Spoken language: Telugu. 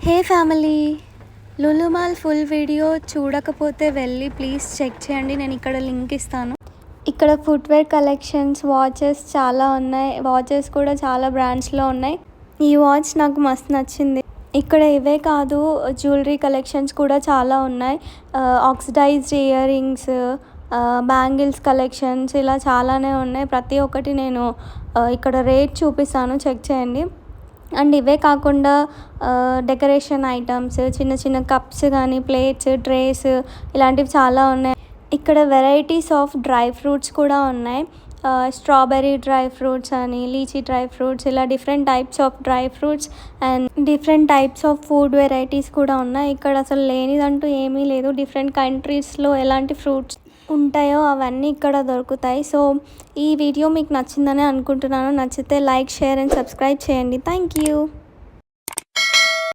హే family, Lulu mall full video చూడకపోతే వెళ్ళి ప్లీజ్ చెక్ చేయండి. నేను ఇక్కడ లింక్ ఇస్తాను. ఇక్కడ ఫుట్వేర్ కలెక్షన్స్, వాచెస్ చాలా ఉన్నాయి. వాచెస్ కూడా చాలా బ్రాండ్స్లో ఉన్నాయి. ఈ వాచ్ నాకు మస్తు నచ్చింది. ఇక్కడ ఇవే కాదు, జ్యువెలరీ కలెక్షన్స్ కూడా చాలా ఉన్నాయి. Oxidised earrings, bangles collections ఇలా చాలానే ఉన్నాయి. ప్రతి ఒక్కటి నేను ఇక్కడ రేట్ చూపిస్తాను, చెక్ చేయండి. అండ్ ఇవే కాకుండా డెకరేషన్ ఐటమ్స్, చిన్న చిన్న కప్స్ కానీ, ప్లేట్స్, ట్రేస్ ఇలాంటివి చాలా ఉన్నాయి. ఇక్కడ వెరైటీస్ ఆఫ్ డ్రై ఫ్రూట్స్ కూడా ఉన్నాయి. స్ట్రాబెర్రీ డ్రై ఫ్రూట్స్ అని, లీచీ డ్రై ఫ్రూట్స్, ఇలా different types of dry fruits and different types of food varieties కూడా ఉన్నాయి. ఇక్కడ అసలు లేనిదంటూ ఏమీ లేదు. డిఫరెంట్ కంట్రీస్లో ఎలాంటి ఫ్రూట్స్ ఉంటాయో అవన్నీ ఇక్కడ దొరుకుతాయి. సో ఈ వీడియో మీకు నచ్చిందని అనుకుంటున్నాను. నచ్చితే లైక్, షేర్ అండ్ సబ్స్క్రైబ్ చేయండి. Thank you.